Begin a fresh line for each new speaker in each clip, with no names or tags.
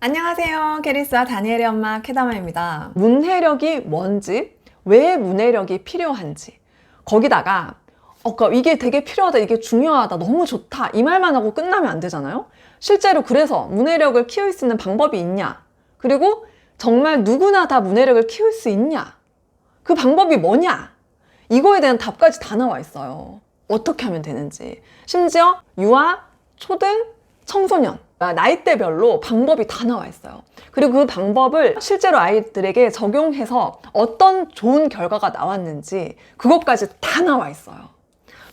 안녕하세요. 캐리스와 다니엘의 엄마 캐다마입니다. 문해력이 뭔지, 왜 문해력이 필요한지, 거기다가 이게 되게 필요하다, 이게 중요하다, 너무 좋다 이 말만 하고 끝나면 안 되잖아요. 실제로 그래서 문해력을 키울 수 있는 방법이 있냐, 그리고 정말 누구나 다 문해력을 키울 수 있냐, 그 방법이 뭐냐, 이거에 대한 답까지 다 나와 있어요. 어떻게 하면 되는지. 심지어 유아, 초등, 청소년 나이대별로 방법이 다 나와 있어요. 그리고 그 방법을 실제로 아이들에게 적용해서 어떤 좋은 결과가 나왔는지 그것까지 다 나와 있어요.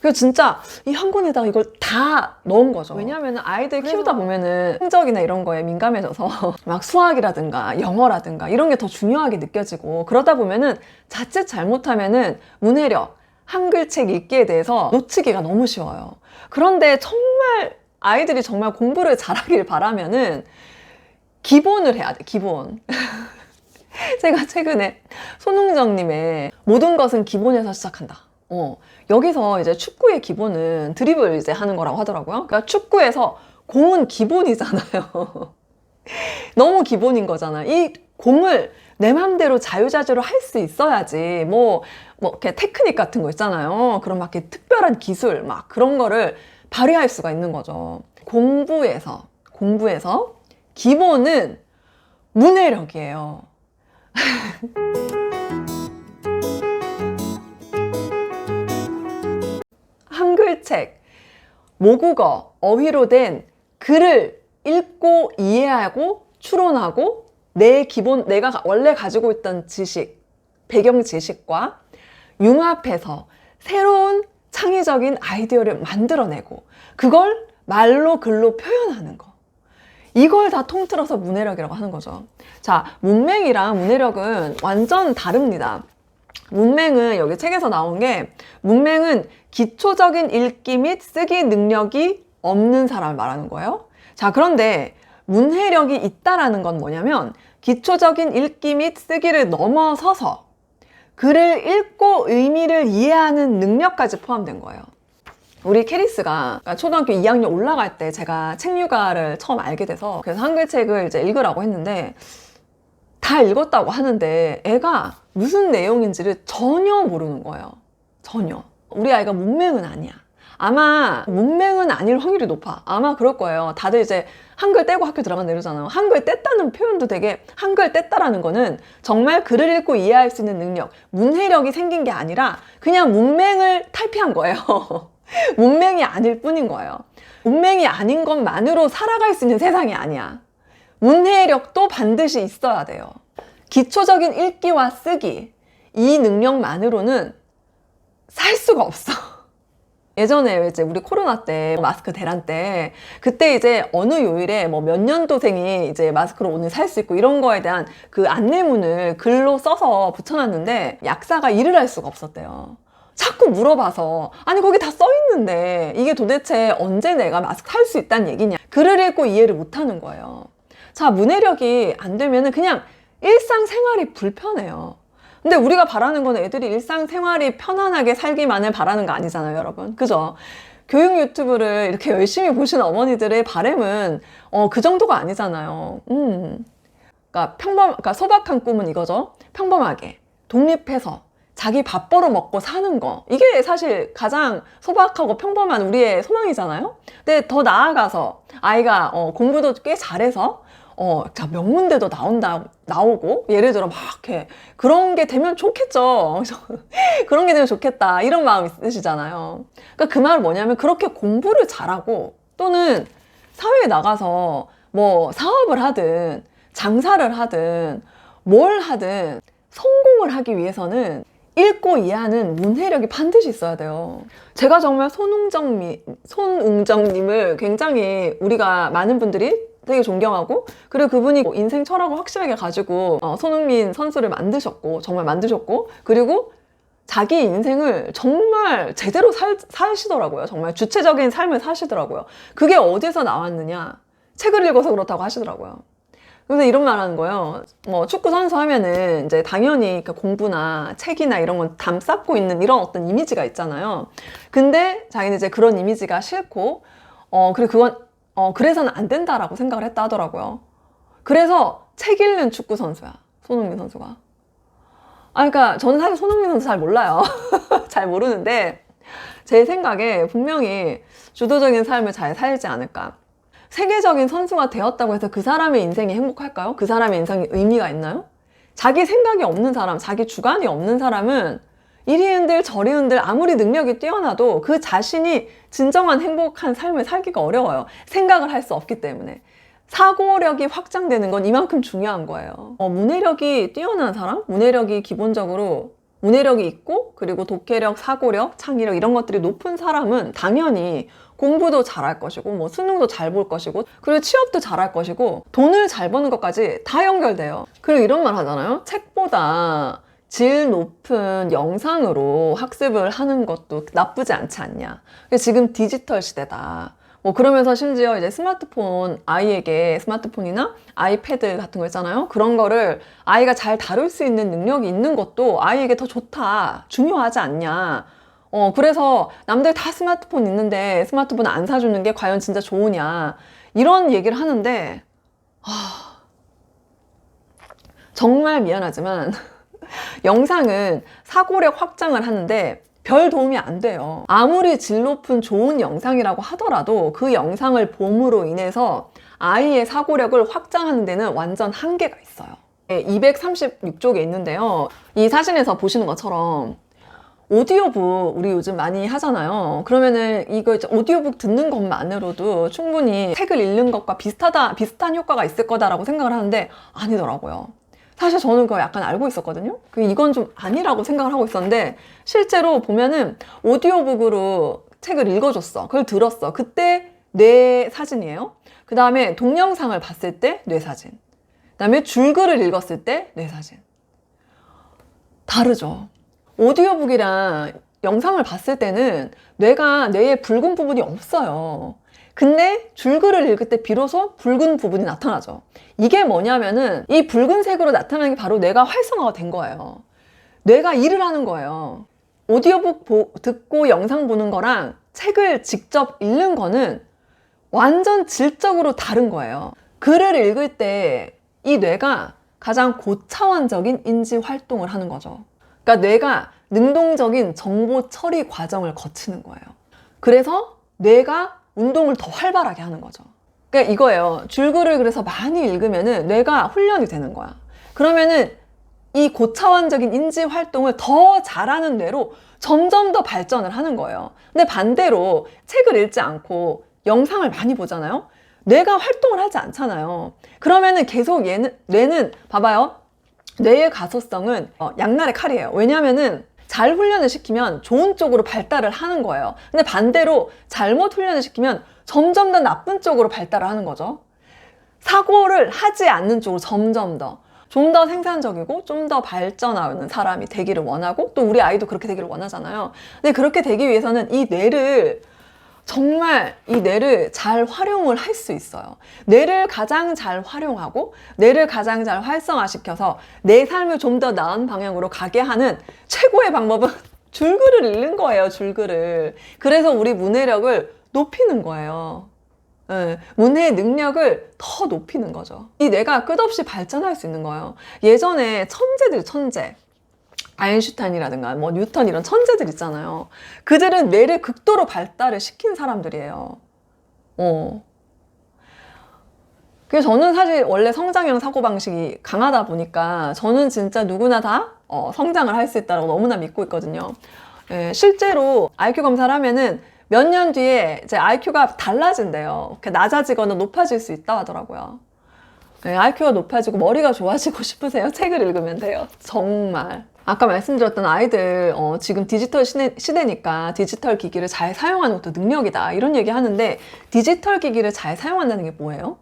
그래서 진짜 이 한 권에다가 이걸 다 넣은 거죠. 왜냐하면 아이들 키우다 보면은 성적이나 이런 거에 민감해져서 막 수학이라든가 영어라든가 이런 게 더 중요하게 느껴지고, 그러다 보면은 자칫 잘못하면은 문해력, 한글책 읽기에 대해서 놓치기가 너무 쉬워요. 그런데 정말 아이들이 정말 공부를 잘하길 바라면은 기본을 해야 돼, 기본. 제가 최근에 손흥정님의 모든 것은 기본에서 시작한다. 여기서 이제 축구의 기본은 드리블 이제 하는 거라고 하더라고요. 그러니까 축구에서 공은 기본이잖아요. 너무 기본인 거잖아요. 이 공을 내 맘대로 자유자재로 할 수 있어야지 뭐 이렇게 테크닉 같은 거 있잖아요. 그런 막 이렇게 특별한 기술 막 그런 거를 발휘할 수가 있는 거죠. 공부에서 기본은 문해력이에요. 한글책, 모국어, 어휘로 된 글을 읽고 이해하고 추론하고 내가 원래 가지고 있던 지식, 배경 지식과 융합해서 새로운 창의적인 아이디어를 만들어내고 그걸 말로 글로 표현하는 거, 이걸 다 통틀어서 문해력이라고 하는 거죠. 자, 문맹이랑 문해력은 완전 다릅니다. 문맹은 여기 책에서 나온 게, 문맹은 기초적인 읽기 및 쓰기 능력이 없는 사람을 말하는 거예요. 자, 그런데 문해력이 있다라는 건 뭐냐면 기초적인 읽기 및 쓰기를 넘어서서 글을 읽고 의미를 이해하는 능력까지 포함된 거예요. 우리 캐리스가 초등학교 2학년 올라갈 때 제가 책류가를 처음 알게 돼서, 그래서 한글책을 이제 읽으라고 했는데 다 읽었다고 하는데 애가 무슨 내용인지를 전혀 모르는 거예요. 전혀. 우리 아이가 문맹은 아니야. 아마 문맹은 아닐 확률이 높아. 아마 그럴 거예요. 다들 이제 한글 떼고 학교 들어간다 이러잖아요. 한글 뗐다는 표현도 되게, 한글 뗐다라는 거는 정말 글을 읽고 이해할 수 있는 능력, 문해력이 생긴 게 아니라 그냥 문맹을 탈피한 거예요. 문맹이 아닐 뿐인 거예요. 문맹이 아닌 것만으로 살아갈 수 있는 세상이 아니야. 문해력도 반드시 있어야 돼요. 기초적인 읽기와 쓰기, 이 능력만으로는 살 수가 없어. 예전에 이제 우리 코로나 때 마스크 대란 때, 그때 이제 어느 요일에 뭐 몇 년도생이 이제 마스크를 오늘 살 수 있고 이런 거에 대한 그 안내문을 글로 써서 붙여놨는데 약사가 일을 할 수가 없었대요. 자꾸 물어봐서, 아니 거기 다 써 있는데 이게 도대체 언제 내가 마스크 살 수 있다는 얘기냐, 글을 읽고 이해를 못하는 거예요. 자, 문해력이 안 되면은 그냥 일상생활이 불편해요. 근데 우리가 바라는 건 애들이 일상생활이 편안하게 살기만을 바라는 거 아니잖아요, 여러분. 그죠? 교육 유튜브를 이렇게 열심히 보시는 어머니들의 바람은 그 정도가 아니잖아요. 그러니까 소박한 꿈은 이거죠. 평범하게 독립해서 자기 밥 벌어 먹고 사는 거, 이게 사실 가장 소박하고 평범한 우리의 소망이잖아요. 근데 더 나아가서 아이가 공부도 꽤 잘해서 자, 명문대도 나오고, 예를 들어 막 이렇게 그런 게 되면 좋겠죠. 그런 게 되면 좋겠다, 이런 마음 있으시잖아요. 그러니까 그 말은 뭐냐면, 그렇게 공부를 잘하고 또는 사회에 나가서 뭐 사업을 하든 장사를 하든 뭘 하든 성공을 하기 위해서는 읽고 이해하는 문해력이 반드시 있어야 돼요. 제가 정말 손웅정님을 굉장히 우리가 많은 분들이 되게 존경하고, 그리고 그분이 인생 철학을 확실하게 가지고 손흥민 선수를 정말 만드셨고, 그리고 자기 인생을 정말 제대로 사시더라고요. 정말 주체적인 삶을 사시더라고요. 그게 어디서 나왔느냐, 책을 읽어서 그렇다고 하시더라고요. 그래서 이런 말 하는 거예요. 뭐 축구 선수 하면은 이제 당연히 공부나 책이나 이런 건 담쌓고 있는 이런 어떤 이미지가 있잖아요. 근데 자기는 이제 그런 이미지가 싫고, 그리고 그건 그래서는 안 된다라고 생각을 했다 하더라고요. 그래서 책 읽는 축구 선수야, 손흥민 선수가. 그러니까 저는 사실 손흥민 선수 잘 몰라요. 잘 모르는데 제 생각에 분명히 주도적인 삶을 잘 살지 않을까. 세계적인 선수가 되었다고 해서 그 사람의 인생이 행복할까요? 그 사람의 인생이 의미가 있나요? 자기 생각이 없는 사람, 자기 주관이 없는 사람은 이리 흔들 저리 흔들 아무리 능력이 뛰어나도 그 자신이 진정한 행복한 삶을 살기가 어려워요. 생각을 할 수 없기 때문에. 사고력이 확장되는 건 이만큼 중요한 거예요. 문해력이 뛰어난 사람? 문해력이 기본적으로 문해력이 있고 그리고 독해력, 사고력, 창의력 이런 것들이 높은 사람은 당연히 공부도 잘할 것이고 뭐 수능도 잘 볼 것이고 그리고 취업도 잘할 것이고 돈을 잘 버는 것까지 다 연결돼요. 그리고 이런 말 하잖아요. 책보다 질 높은 영상으로 학습을 하는 것도 나쁘지 않지 않냐. 지금 디지털 시대다. 뭐 그러면서 심지어 이제 스마트폰, 아이에게 스마트폰이나 아이패드 같은 거 있잖아요. 그런 거를 아이가 잘 다룰 수 있는 능력이 있는 것도 아이에게 더 좋다, 중요하지 않냐. 그래서 남들 다 스마트폰 있는데 스마트폰 안 사주는 게 과연 진짜 좋으냐. 이런 얘기를 하는데, 정말 미안하지만 영상은 사고력 확장을 하는데 별 도움이 안 돼요. 아무리 질 높은 좋은 영상이라고 하더라도 그 영상을 봄으로 인해서 아이의 사고력을 확장하는 데는 완전 한계가 있어요. 236쪽에 있는데요. 이 사진에서 보시는 것처럼 오디오북 우리 요즘 많이 하잖아요. 그러면은 이거 이제 오디오북 듣는 것만으로도 충분히 책을 읽는 것과 비슷한 효과가 있을 거다라고 생각을 하는데 아니더라고요. 사실 저는 그거 약간 알고 있었거든요. 이건 좀 아니라고 생각을 하고 있었는데 실제로 보면은 오디오북으로 책을 읽어줬어. 그걸 들었어. 그때 뇌 사진이에요. 그 다음에 동영상을 봤을 때 뇌 사진. 그 다음에 줄글을 읽었을 때 뇌 사진. 다르죠. 오디오북이랑 영상을 봤을 때는 뇌에 붉은 부분이 없어요. 근데 줄글을 읽을 때 비로소 붉은 부분이 나타나죠. 이게 뭐냐면은 이 붉은색으로 나타나는 게 바로 뇌가 활성화가 된 거예요. 뇌가 일을 하는 거예요. 오디오북 듣고 영상 보는 거랑 책을 직접 읽는 거는 완전 질적으로 다른 거예요. 글을 읽을 때 이 뇌가 가장 고차원적인 인지 활동을 하는 거죠. 그러니까 뇌가 능동적인 정보 처리 과정을 거치는 거예요. 그래서 뇌가 운동을 더 활발하게 하는 거죠. 그러니까 이거예요. 줄글을 그래서 많이 읽으면은 뇌가 훈련이 되는 거야. 그러면은 이 고차원적인 인지 활동을 더 잘하는 뇌로 점점 더 발전을 하는 거예요. 근데 반대로 책을 읽지 않고 영상을 많이 보잖아요. 뇌가 활동을 하지 않잖아요. 그러면은 계속 뇌는 봐봐요. 뇌의 가소성은 양날의 칼이에요. 왜냐면은 잘 훈련을 시키면 좋은 쪽으로 발달을 하는 거예요. 근데 반대로 잘못 훈련을 시키면 점점 더 나쁜 쪽으로 발달을 하는 거죠. 사고를 하지 않는 쪽으로 점점 더. 좀 더 생산적이고 좀 더 발전하는 사람이 되기를 원하고 또 우리 아이도 그렇게 되기를 원하잖아요. 근데 그렇게 되기 위해서는 정말 이 뇌를 잘 활용을 할 수 있어요. 뇌를 가장 잘 활용하고 뇌를 가장 잘 활성화시켜서 내 삶을 좀 더 나은 방향으로 가게 하는 최고의 방법은 줄글을 읽는 거예요. 줄글을. 그래서 우리 문해력을 높이는 거예요. 문해의 능력을 더 높이는 거죠. 이 뇌가 끝없이 발전할 수 있는 거예요. 예전에 천재 아인슈타인이라든가 뭐 뉴턴 이런 천재들 있잖아요. 그들은 뇌를 극도로 발달을 시킨 사람들이에요. 그래서 저는 사실 원래 성장형 사고방식이 강하다 보니까 저는 진짜 누구나 다 성장을 할 수 있다고 너무나 믿고 있거든요. 실제로 IQ 검사를 하면은 몇 년 뒤에 이제 IQ가 달라진대요. 낮아지거나 높아질 수 있다 하더라고요. IQ가 높아지고 머리가 좋아지고 싶으세요? 책을 읽으면 돼요. 정말. 아까 말씀드렸던 아이들 지금 디지털 시대니까 디지털 기기를 잘 사용하는 것도 능력이다 이런 얘기 하는데 디지털 기기를 잘 사용한다는 게 뭐예요?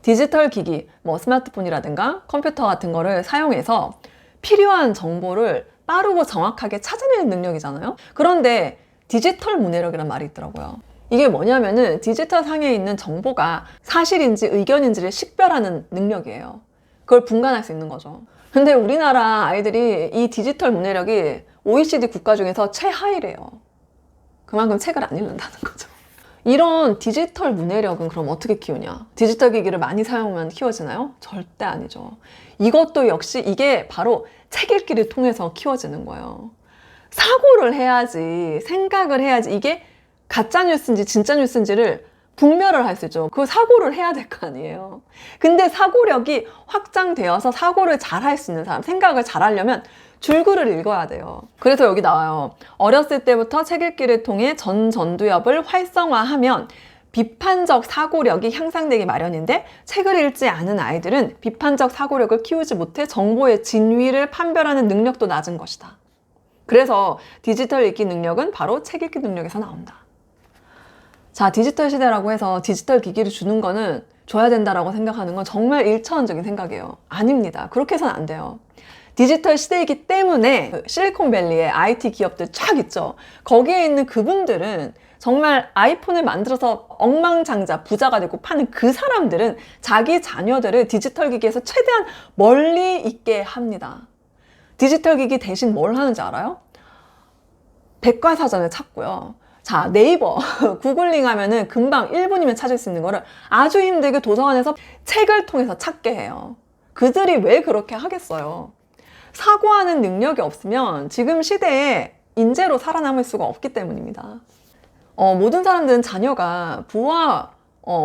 디지털 기기, 뭐 스마트폰이라든가 컴퓨터 같은 거를 사용해서 필요한 정보를 빠르고 정확하게 찾아내는 능력이잖아요. 그런데 디지털 문해력이란 말이 있더라고요. 이게 뭐냐면은 디지털 상에 있는 정보가 사실인지 의견인지를 식별하는 능력이에요. 그걸 분간할 수 있는 거죠. 근데 우리나라 아이들이 이 디지털 문해력이 OECD 국가 중에서 최하위래요. 그만큼 책을 안 읽는다는 거죠. 이런 디지털 문해력은 그럼 어떻게 키우냐? 디지털 기기를 많이 사용하면 키워지나요? 절대 아니죠. 이것도 역시 이게 바로 책 읽기를 통해서 키워지는 거예요. 사고를 해야지, 생각을 해야지 이게 가짜 뉴스인지 진짜 뉴스인지를 분별을 할 수 있죠. 그 사고를 해야 될 거 아니에요. 근데 사고력이 확장되어서 사고를 잘 할 수 있는 사람, 생각을 잘 하려면 줄글을 읽어야 돼요. 그래서 여기 나와요. 어렸을 때부터 책 읽기를 통해 전두엽을 활성화하면 비판적 사고력이 향상되기 마련인데 책을 읽지 않은 아이들은 비판적 사고력을 키우지 못해 정보의 진위를 판별하는 능력도 낮은 것이다. 그래서 디지털 읽기 능력은 바로 책 읽기 능력에서 나온다. 자, 디지털 시대라고 해서 디지털 기기를 주는 거는 줘야 된다라고 생각하는 건 정말 일차원적인 생각이에요. 아닙니다. 그렇게 해서는 안 돼요. 디지털 시대이기 때문에 실리콘밸리에 IT 기업들 쫙 있죠. 거기에 있는 그분들은 정말 아이폰을 만들어서 억만장자 부자가 되고 파는 그 사람들은 자기 자녀들을 디지털 기기에서 최대한 멀리 있게 합니다. 디지털 기기 대신 뭘 하는지 알아요? 백과사전을 찾고요. 자, 네이버 구글링 하면은 금방 1분이면 찾을 수 있는 거를 아주 힘들게 도서관에서 책을 통해서 찾게 해요. 그들이 왜 그렇게 하겠어요? 사고하는 능력이 없으면 지금 시대에 인재로 살아남을 수가 없기 때문입니다. 모든 사람들은 자녀가 부와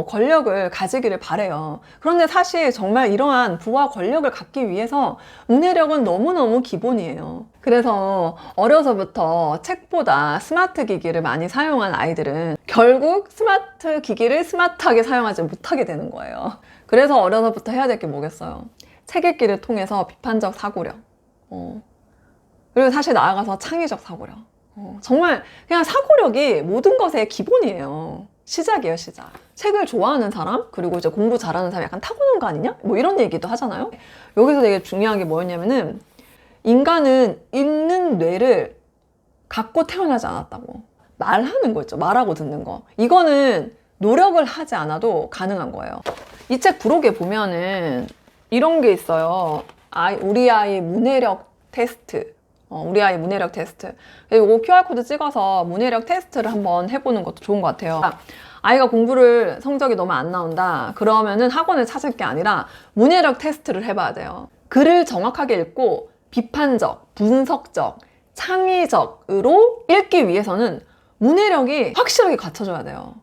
권력을 가지기를 바래요. 그런데 사실 정말 이러한 부와 권력을 갖기 위해서 문해력은 너무너무 기본이에요. 그래서 어려서부터 책보다 스마트 기기를 많이 사용한 아이들은 결국 스마트 기기를 스마트하게 사용하지 못하게 되는 거예요. 그래서 어려서부터 해야 될 게 뭐겠어요? 책 읽기를 통해서 비판적 사고력, 그리고 사실 나아가서 창의적 사고력. 정말 그냥 사고력이 모든 것의 기본이에요. 시작이에요, 시작. 책을 좋아하는 사람, 그리고 이제 공부 잘하는 사람이 약간 타고난 거 아니냐? 뭐 이런 얘기도 하잖아요. 여기서 되게 중요한 게 뭐였냐면은 인간은 읽는 뇌를 갖고 태어나지 않았다고. 말하는 거 있죠. 말하고 듣는 거. 이거는 노력을 하지 않아도 가능한 거예요. 이 책 부록에 보면은 이런 게 있어요. 우리 아이 문해력 테스트. 우리 아이 문해력 테스트. 이거 QR코드 찍어서 문해력 테스트를 한번 해보는 것도 좋은 것 같아요. 아이가 공부를 성적이 너무 안 나온다. 그러면은 학원을 찾을 게 아니라 문해력 테스트를 해봐야 돼요. 글을 정확하게 읽고 비판적, 분석적, 창의적으로 읽기 위해서는 문해력이 확실하게 갖춰져야 돼요.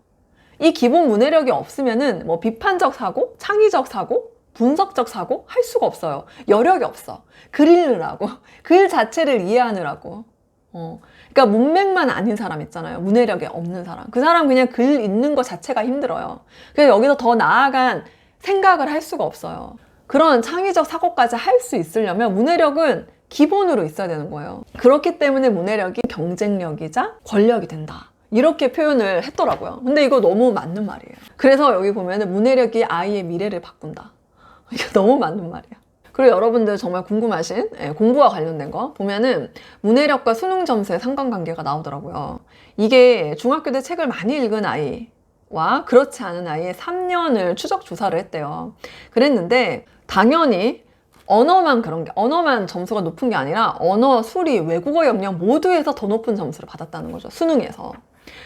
이 기본 문해력이 없으면은 뭐 비판적 사고, 창의적 사고, 분석적 사고 할 수가 없어요. 여력이 없어. 글 읽느라고. 글 자체를 이해하느라고. 그러니까 문맥만 아닌 사람 있잖아요. 문해력이 없는 사람. 그 사람 그냥 글 읽는 것 자체가 힘들어요. 그래서 여기서 더 나아간 생각을 할 수가 없어요. 그런 창의적 사고까지 할 수 있으려면 문해력은 기본으로 있어야 되는 거예요. 그렇기 때문에 문해력이 경쟁력이자 권력이 된다. 이렇게 표현을 했더라고요. 근데 이거 너무 맞는 말이에요. 그래서 여기 보면은 문해력이 아이의 미래를 바꾼다. 이거 너무 맞는 말이야. 그리고 여러분들 정말 궁금하신 공부와 관련된 거 보면은 문해력과 수능 점수의 상관관계가 나오더라고요. 이게 중학교 때 책을 많이 읽은 아이와 그렇지 않은 아이의 3년을 추적 조사를 했대요. 그랬는데 당연히 언어만 점수가 높은 게 아니라 언어, 수리, 외국어 역량 모두에서 더 높은 점수를 받았다는 거죠. 수능에서.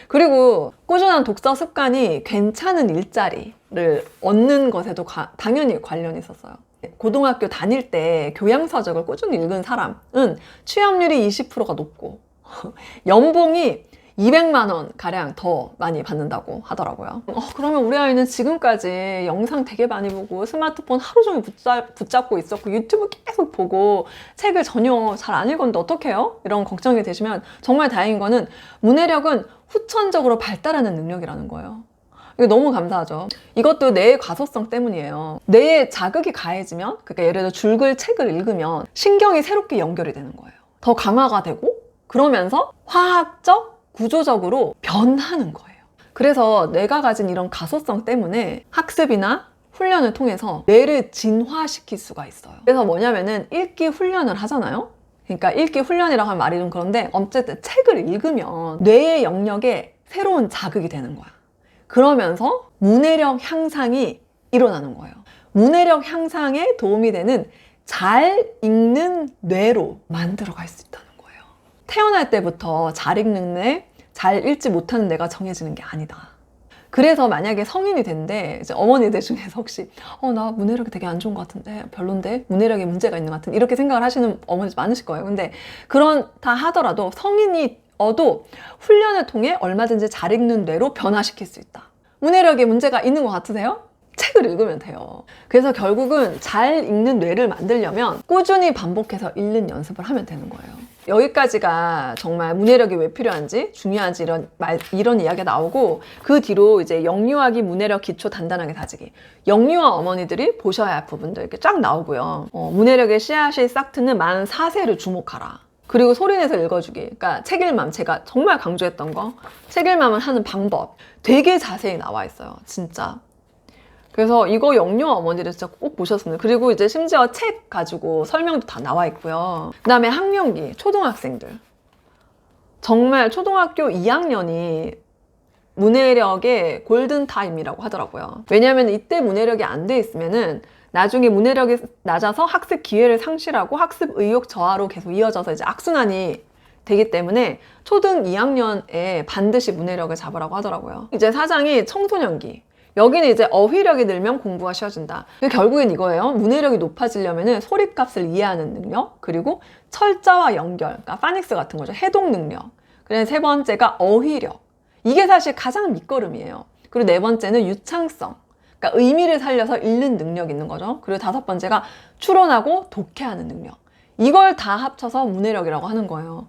그리고 꾸준한 독서 습관이 괜찮은 일자리를 얻는 것에도 당연히 관련이 있었어요. 고등학교 다닐 때 교양서적을 꾸준히 읽은 사람은 취업률이 20%가 높고 연봉이 200만 원 가량 더 많이 받는다고 하더라고요. 그러면 우리 아이는 지금까지 영상 되게 많이 보고 스마트폰 하루 종일 붙잡고 있었고 유튜브 계속 보고 책을 전혀 잘 안 읽었는데 어떡해요? 이런 걱정이 되시면 정말 다행인 거는 문해력은 후천적으로 발달하는 능력이라는 거예요. 이게 너무 감사하죠. 이것도 뇌의 과소성 때문이에요. 뇌에 자극이 가해지면, 그러니까 예를 들어 줄글 책을 읽으면 신경이 새롭게 연결이 되는 거예요. 더 강화가 되고 그러면서 화학적, 구조적으로 변하는 거예요. 그래서 뇌가 가진 이런 가소성 때문에 학습이나 훈련을 통해서 뇌를 진화시킬 수가 있어요. 그래서 뭐냐면은 읽기 훈련을 하잖아요. 그러니까 읽기 훈련이라고 하면 말이 좀 그런데 어쨌든 책을 읽으면 뇌의 영역에 새로운 자극이 되는 거야. 그러면서 문해력 향상이 일어나는 거예요. 문해력 향상에 도움이 되는 잘 읽는 뇌로 만들어갈 수 있다는 거예요. 태어날 때부터 잘 읽는 뇌, 잘 읽지 못하는 뇌가 정해지는 게 아니다. 그래서 만약에 성인이 된데 이제 어머니들 중에서 혹시 나 문해력이 되게 안 좋은 것 같은데 별론데 문해력에 문제가 있는 것 같은데 이렇게 생각을 하시는 어머니 많으실 거예요. 근데 그렇다 하더라도 성인이 어도 훈련을 통해 얼마든지 잘 읽는 뇌로 변화시킬 수 있다. 문해력에 문제가 있는 것 같으세요? 책을 읽으면 돼요. 그래서 결국은 잘 읽는 뇌를 만들려면 꾸준히 반복해서 읽는 연습을 하면 되는 거예요. 여기까지가 정말 문해력이 왜 필요한지 중요한지 이런 이야기가 나오고, 그 뒤로 이제 영유아기 문해력 기초 단단하게 다지기, 영유아 어머니들이 보셔야 할 부분들 이렇게 쫙 나오고요. 문해력의 씨앗이 싹 트는 만 4세를 주목하라. 그리고 소리내서 읽어주기. 그러니까 책일맘, 제가 정말 강조했던 거, 책일맘을 하는 방법 되게 자세히 나와 있어요. 진짜. 그래서 이거 영유아 어머니들 진짜 꼭 보셨으면. 그리고 이제 심지어 책 가지고 설명도 다 나와 있고요. 그 다음에 학령기, 초등학생들. 정말 초등학교 2학년이 문해력의 골든타임이라고 하더라고요. 왜냐하면 이때 문해력이 안 돼 있으면은 나중에 문해력이 낮아서 학습 기회를 상실하고 학습 의욕 저하로 계속 이어져서 이제 악순환이 되기 때문에 초등 2학년에 반드시 문해력을 잡으라고 하더라고요. 이제 4장이 청소년기. 여기는 이제 어휘력이 늘면 공부가 쉬워진다. 결국엔 이거예요. 문해력이 높아지려면 소리값을 이해하는 능력, 그리고 철자와 연결, 그러니까 파닉스 같은 거죠. 해독 능력. 그래서 세 번째가 어휘력. 이게 사실 가장 밑거름이에요. 그리고 네 번째는 유창성. 그러니까 의미를 살려서 읽는 능력이 있는 거죠. 그리고 다섯 번째가 추론하고 독해하는 능력. 이걸 다 합쳐서 문해력이라고 하는 거예요.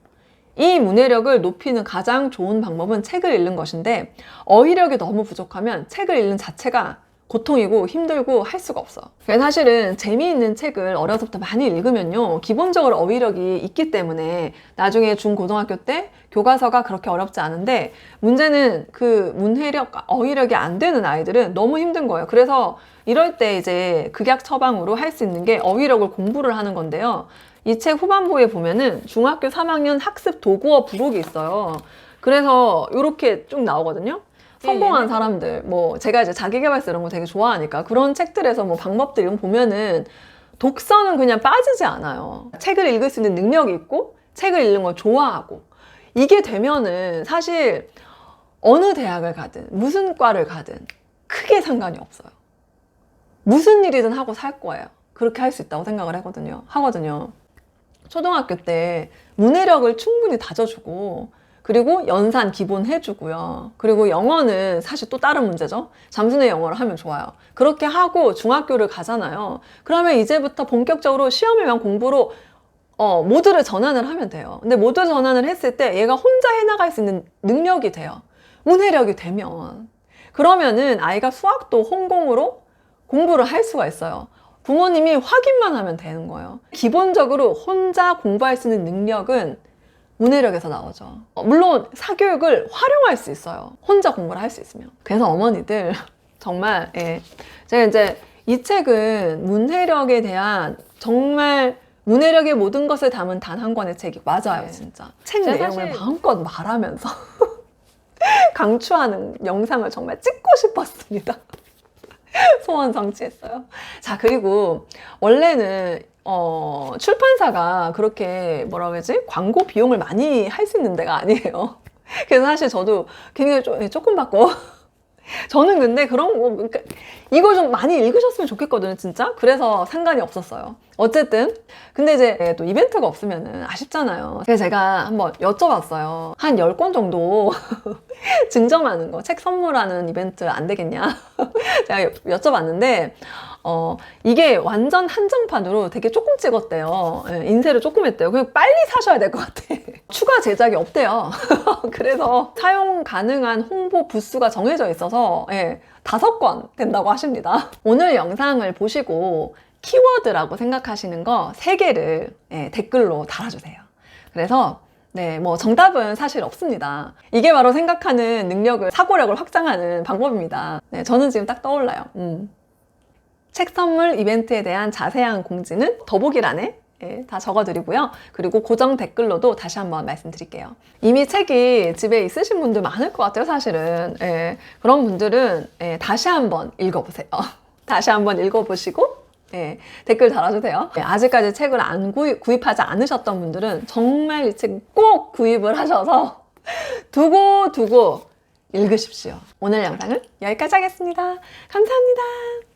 이 문해력을 높이는 가장 좋은 방법은 책을 읽는 것인데, 어휘력이 너무 부족하면 책을 읽는 자체가 고통이고 힘들고 할 수가 없어. 그래서 사실은 재미있는 책을 어려서부터 많이 읽으면요, 기본적으로 어휘력이 있기 때문에 나중에 중고등학교 때 교과서가 그렇게 어렵지 않은데, 문제는 그 문해력, 어휘력이 안 되는 아이들은 너무 힘든 거예요. 그래서 이럴 때 이제 극약 처방으로 할 수 있는 게 어휘력을 공부를 하는 건데요. 이 책 후반부에 보면은 중학교 3학년 학습 도구어 부록이 있어요. 그래서 이렇게 쭉 나오거든요. 성공한 사람들, 뭐 제가 이제 자기계발서 이런 거 되게 좋아하니까 그런 책들에서 뭐 방법들 이런 거 보면은 독서는 그냥 빠지지 않아요. 책을 읽을 수 있는 능력이 있고 책을 읽는 걸 좋아하고, 이게 되면은 사실 어느 대학을 가든 무슨 과를 가든 크게 상관이 없어요. 무슨 일이든 하고 살 거예요. 그렇게 할 수 있다고 생각을 하거든요. 초등학교 때 문해력을 충분히 다져주고, 그리고 연산 기본 해주고요. 그리고 영어는 사실 또 다른 문제죠. 잠수내 영어를 하면 좋아요. 그렇게 하고 중학교를 가잖아요. 그러면 이제부터 본격적으로 시험을 위한 공부로 모드를 전환을 하면 돼요. 근데 모드 전환을 했을 때 얘가 혼자 해나갈 수 있는 능력이 돼요. 문해력이 되면. 그러면은 아이가 수학도 혼공으로 공부를 할 수가 있어요. 부모님이 확인만 하면 되는 거예요. 기본적으로 혼자 공부할 수 있는 능력은 문해력에서 나오죠. 물론 사교육을 활용할 수 있어요. 혼자 공부를 할 수 있으면. 그래서 어머니들 정말 제가 이제 이 책은 문해력에 대한 정말 문해력의 모든 것을 담은 단 한 권의 책이 맞아요. 진짜. 책 내용을 마음껏 말하면서 강추하는 영상을 정말 찍고 싶었습니다. 소원 성취했어요. 자, 그리고 원래는 출판사가 그렇게 뭐라 그러지? 광고 비용을 많이 할 수 있는 데가 아니에요. 그래서 사실 저도 굉장히 조금 받고 저는 근데 그런 거, 그러니까 이거 좀 많이 읽으셨으면 좋겠거든요, 진짜. 그래서 상관이 없었어요. 어쨌든 근데 이제 또 이벤트가 없으면은 아쉽잖아요. 그래서 제가 한번 여쭤봤어요. 한 10권 정도 증정하는 거, 책 선물하는 이벤트 안 되겠냐? 제가 여쭤봤는데 이게 완전 한정판으로 되게 조금 찍었대요. 인쇄를 조금 했대요. 그냥 빨리 사셔야 될 것 같아. 추가 제작이 없대요. 그래서 사용 가능한 홍보 부스가 정해져 있어서 5권 된다고 하십니다. 오늘 영상을 보시고 키워드라고 생각하시는 거 3개를 댓글로 달아주세요. 그래서 뭐 정답은 사실 없습니다. 이게 바로 생각하는 능력을, 사고력을 확장하는 방법입니다. 저는 지금 딱 떠올라요. 책 선물 이벤트에 대한 자세한 공지는 더보기란에 다 적어드리고요. 그리고 고정 댓글로도 다시 한번 말씀드릴게요. 이미 책이 집에 있으신 분들 많을 것 같아요, 사실은. 그런 분들은 다시 한번 읽어보세요. 다시 한번 읽어보시고 댓글 달아주세요. 아직까지 책을 안 구입하지 않으셨던 분들은 정말 이 책 꼭 구입을 하셔서 두고 읽으십시오. 오늘 영상은 여기까지 하겠습니다. 감사합니다.